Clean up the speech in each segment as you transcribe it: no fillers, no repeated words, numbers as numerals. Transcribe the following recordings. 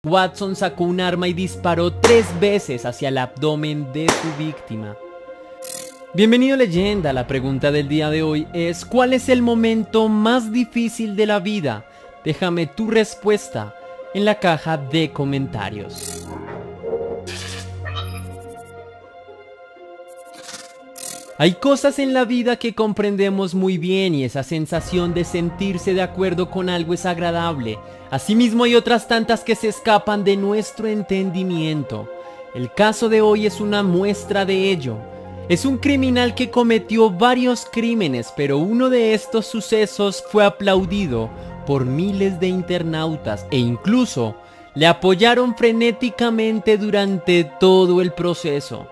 Watson sacó un arma y disparó 3 veces hacia el abdomen de su víctima. Bienvenido, leyenda. La pregunta del día de hoy es: ¿cuál es el momento más difícil de la vida? Déjame tu respuesta en la caja de comentarios. Hay cosas en la vida que comprendemos muy bien y esa sensación de sentirse de acuerdo con algo es agradable. Asimismo hay otras tantas que se escapan de nuestro entendimiento. El caso de hoy es una muestra de ello. Es un criminal que cometió varios crímenes, pero uno de estos sucesos fue aplaudido por miles de internautas e incluso le apoyaron frenéticamente durante todo el proceso.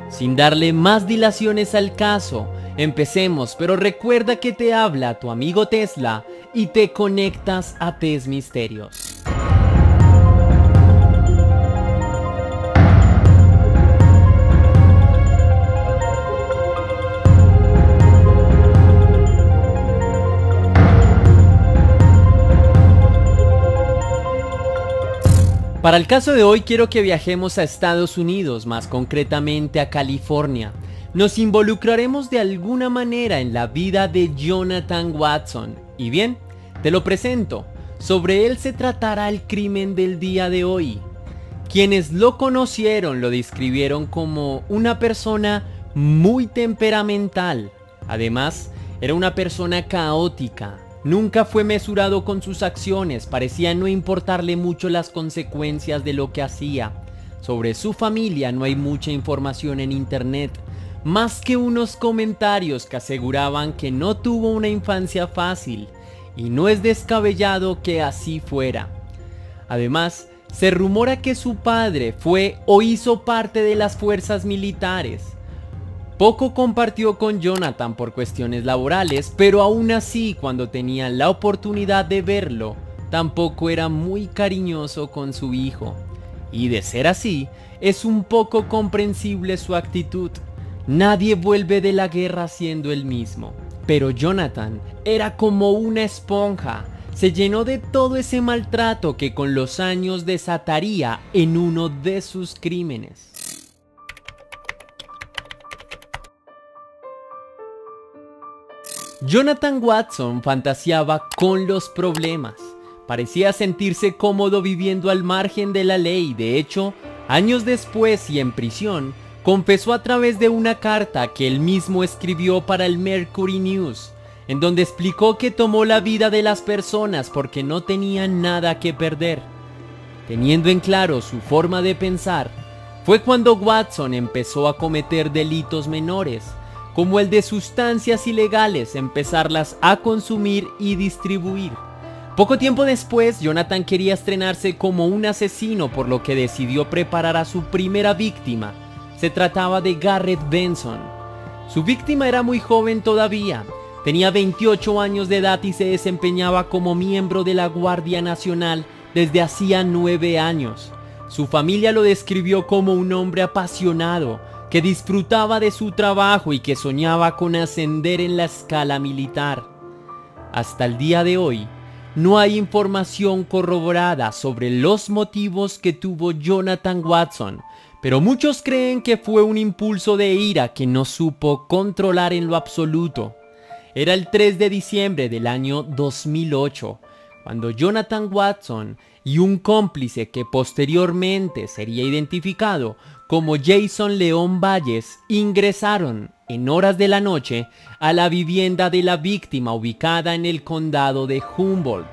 Sin darle más dilaciones al caso, empecemos, pero recuerda que te habla tu amigo Tesla y te conectas a Tez Misterios. Para el caso de hoy quiero que viajemos a Estados Unidos, más concretamente a California. Nos involucraremos de alguna manera en la vida de Jonathan Watson. Y bien, te lo presento. Sobre él se tratará el crimen del día de hoy. Quienes lo conocieron lo describieron como una persona muy temperamental. Además, era una persona caótica. Nunca fue mesurado con sus acciones, parecía no importarle mucho las consecuencias de lo que hacía. Sobre su familia no hay mucha información en internet, más que unos comentarios que aseguraban que no tuvo una infancia fácil, y no es descabellado que así fuera. Además, se rumora que su padre fue o hizo parte de las fuerzas militares. Poco compartió con Jonathan por cuestiones laborales, pero aún así, cuando tenía la oportunidad de verlo, tampoco era muy cariñoso con su hijo. Y de ser así, es un poco comprensible su actitud. Nadie vuelve de la guerra siendo el mismo. Pero Jonathan era como una esponja. Se llenó de todo ese maltrato que con los años desataría en uno de sus crímenes. Jonathan Watson fantaseaba con los problemas. Parecía sentirse cómodo viviendo al margen de la ley. De hecho, años después y en prisión, confesó a través de una carta que él mismo escribió para el Mercury News, en donde explicó que tomó la vida de las personas porque no tenía nada que perder. Teniendo en claro su forma de pensar, fue cuando Watson empezó a cometer delitos menores, como el de sustancias ilegales, empezarlas a consumir y distribuir. Poco tiempo después, Jonathan quería estrenarse como un asesino, por lo que decidió preparar a su primera víctima. Se trataba de Garrett Benson. Su víctima era muy joven todavía, tenía 28 años de edad y se desempeñaba como miembro de la Guardia Nacional desde hacía 9 años. Su familia lo describió como un hombre apasionado, que disfrutaba de su trabajo y que soñaba con ascender en la escala militar. Hasta el día de hoy, no hay información corroborada sobre los motivos que tuvo Jonathan Watson, pero muchos creen que fue un impulso de ira que no supo controlar en lo absoluto. Era el 3 de diciembre del año 2008, cuando Jonathan Watson y un cómplice que posteriormente sería identificado como Jason León Valles ingresaron en horas de la noche a la vivienda de la víctima ubicada en el condado de Humboldt.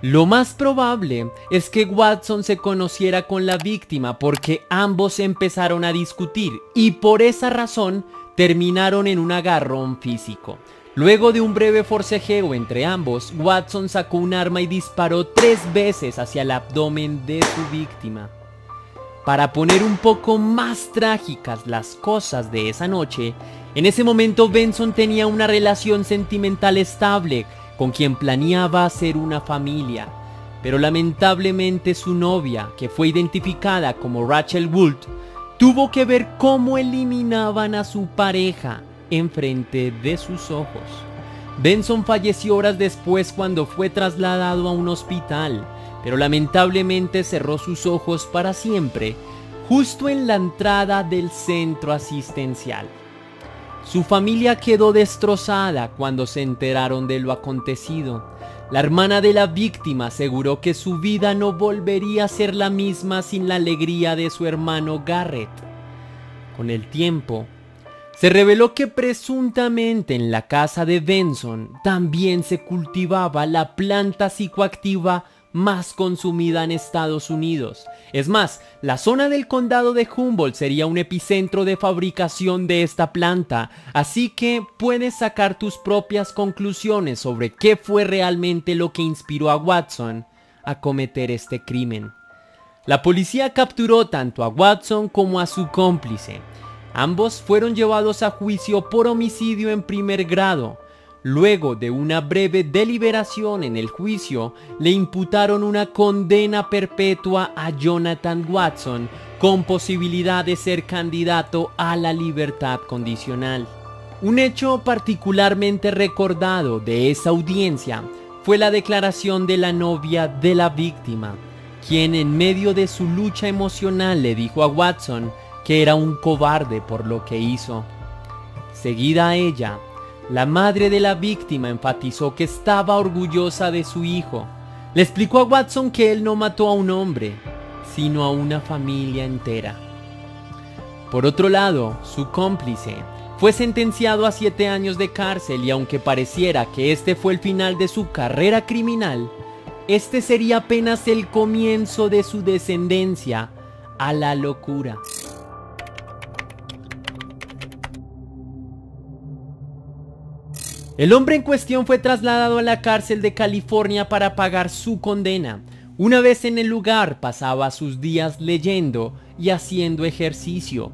Lo más probable es que Watson se conociera con la víctima porque ambos empezaron a discutir y por esa razón terminaron en un agarrón físico. Luego de un breve forcejeo entre ambos, Watson sacó un arma y disparó 3 veces hacia el abdomen de su víctima. Para poner un poco más trágicas las cosas de esa noche, en ese momento Benson tenía una relación sentimental estable con quien planeaba hacer una familia, pero lamentablemente su novia, que fue identificada como Rachel Wood, tuvo que ver cómo eliminaban a su pareja enfrente de sus ojos. Benson falleció horas después cuando fue trasladado a un hospital, pero lamentablemente cerró sus ojos para siempre justo en la entrada del centro asistencial. Su familia quedó destrozada cuando se enteraron de lo acontecido. La hermana de la víctima aseguró que su vida no volvería a ser la misma sin la alegría de su hermano Garrett. Con el tiempo, se reveló que presuntamente en la casa de Benson también se cultivaba la planta psicoactiva más consumida en Estados Unidos. Es más, la zona del condado de Humboldt sería un epicentro de fabricación de esta planta, así que puedes sacar tus propias conclusiones sobre qué fue realmente lo que inspiró a Watson a cometer este crimen. La policía capturó tanto a Watson como a su cómplice. Ambos fueron llevados a juicio por homicidio en primer grado. Luego de una breve deliberación en el juicio, le imputaron una condena perpetua a Jonathan Watson con posibilidad de ser candidato a la libertad condicional. Un hecho particularmente recordado de esa audiencia fue la declaración de la novia de la víctima, quien en medio de su lucha emocional le dijo a Watson que era un cobarde por lo que hizo. Seguida a ella, la madre de la víctima enfatizó que estaba orgullosa de su hijo. Le explicó a Watson que él no mató a un hombre, sino a una familia entera. Por otro lado, su cómplice fue sentenciado a 7 años de cárcel y aunque pareciera que este fue el final de su carrera criminal, este sería apenas el comienzo de su descendencia a la locura. El hombre en cuestión fue trasladado a la cárcel de California para pagar su condena. Una vez en el lugar pasaba sus días leyendo y haciendo ejercicio,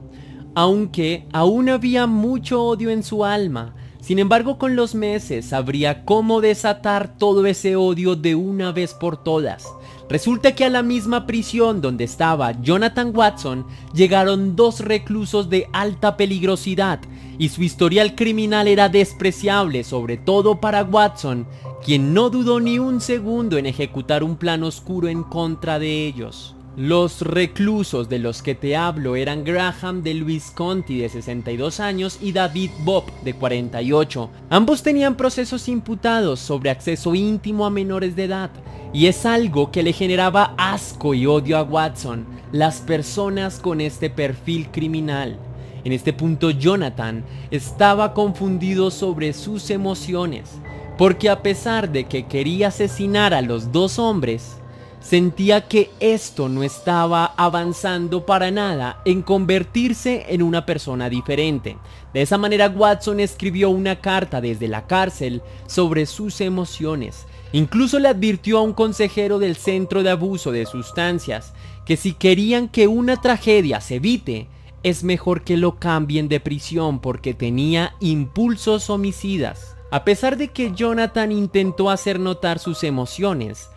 aunque aún había mucho odio en su alma. Sin embargo, con los meses sabría cómo desatar todo ese odio de una vez por todas. Resulta que a la misma prisión donde estaba Jonathan Watson llegaron 2 reclusos de alta peligrosidad y su historial criminal era despreciable, sobre todo para Watson, quien no dudó ni un segundo en ejecutar un plan oscuro en contra de ellos. Los reclusos de los que te hablo eran Graham de Louis Conti de 62 años y David Bob de 48. Ambos tenían procesos imputados sobre acceso íntimo a menores de edad, y es algo que le generaba asco y odio a Watson, las personas con este perfil criminal. En este punto Jonathan estaba confundido sobre sus emociones, porque a pesar de que quería asesinar a los 2 hombres, sentía que esto no estaba avanzando para nada en convertirse en una persona diferente. De esa manera Watson escribió una carta desde la cárcel sobre sus emociones. Incluso le advirtió a un consejero del centro de abuso de sustancias que si querían que una tragedia se evite, es mejor que lo cambien de prisión porque tenía impulsos homicidas. A pesar de que Jonathan intentó hacer notar sus emociones,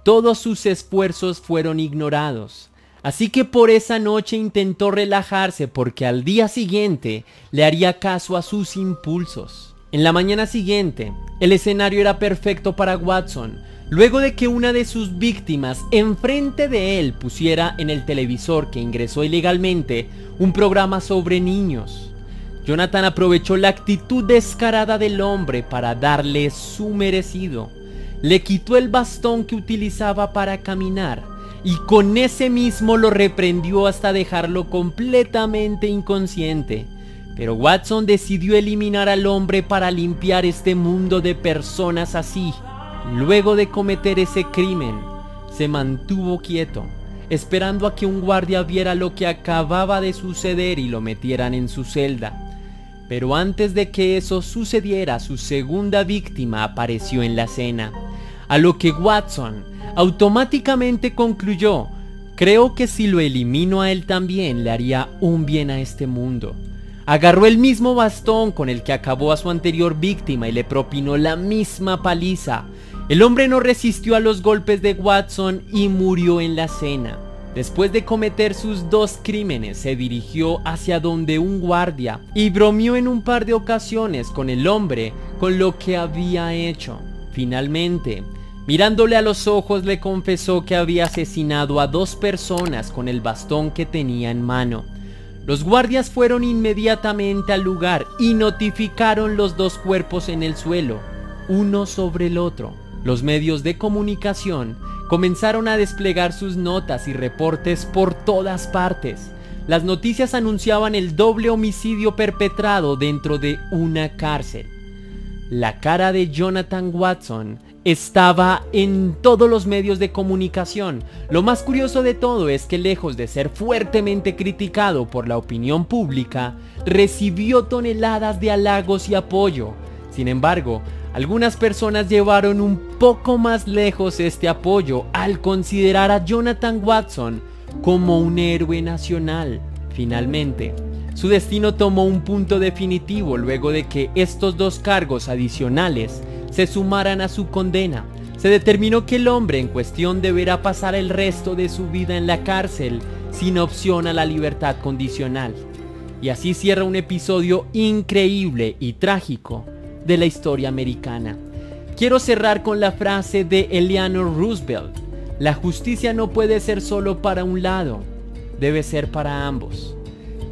todos sus esfuerzos fueron ignorados. Así que por esa noche intentó relajarse porque al día siguiente le haría caso a sus impulsos. En la mañana siguiente, el escenario era perfecto para Watson, luego de que una de sus víctimas enfrente de él pusiera en el televisor que ingresó ilegalmente un programa sobre niños. Jonathan aprovechó la actitud descarada del hombre para darle su merecido. Le quitó el bastón que utilizaba para caminar y con ese mismo lo reprendió hasta dejarlo completamente inconsciente. Pero Watson decidió eliminar al hombre para limpiar este mundo de personas así. Luego de cometer ese crimen, se mantuvo quieto, esperando a que un guardia viera lo que acababa de suceder y lo metieran en su celda. Pero antes de que eso sucediera, su segunda víctima apareció en la escena, a lo que Watson automáticamente concluyó: creo que si lo elimino a él también le haría un bien a este mundo. Agarró el mismo bastón con el que acabó a su anterior víctima y le propinó la misma paliza. El hombre no resistió a los golpes de Watson y murió en la escena. Después de cometer sus 2 crímenes, se dirigió hacia donde un guardia y bromeó en un par de ocasiones con el hombre con lo que había hecho. Finalmente, Mirándole a los ojos, le confesó que había asesinado a 2 personas con el bastón que tenía en mano. Los guardias fueron inmediatamente al lugar y notificaron los 2 cuerpos en el suelo, uno sobre el otro. Los medios de comunicación comenzaron a desplegar sus notas y reportes por todas partes. Las noticias anunciaban el doble homicidio perpetrado dentro de una cárcel. La cara de Jonathan Watson estaba en todos los medios de comunicación. Lo más curioso de todo es que, lejos de ser fuertemente criticado por la opinión pública, recibió toneladas de halagos y apoyo. Sin embargo, algunas personas llevaron un poco más lejos este apoyo al considerar a Jonathan Watson como un héroe nacional. Finalmente, su destino tomó un punto definitivo luego de que estos 2 cargos adicionales se sumaran a su condena. Se determinó que el hombre en cuestión deberá pasar el resto de su vida en la cárcel sin opción a la libertad condicional. Y así cierra un episodio increíble y trágico de la historia americana. Quiero cerrar con la frase de Eleanor Roosevelt: la justicia no puede ser solo para un lado, debe ser para ambos.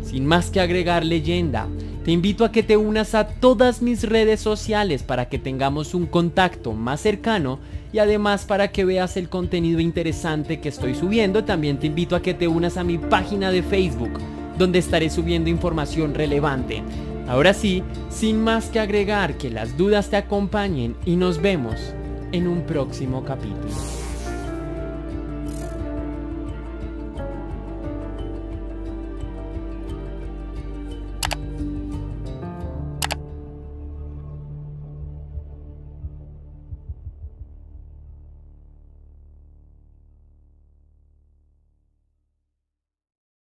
Sin más que agregar, leyenda, te invito a que te unas a todas mis redes sociales para que tengamos un contacto más cercano y además para que veas el contenido interesante que estoy subiendo. También te invito a que te unas a mi página de Facebook, donde estaré subiendo información relevante. Ahora sí, sin más que agregar, que las dudas te acompañen y nos vemos en un próximo capítulo.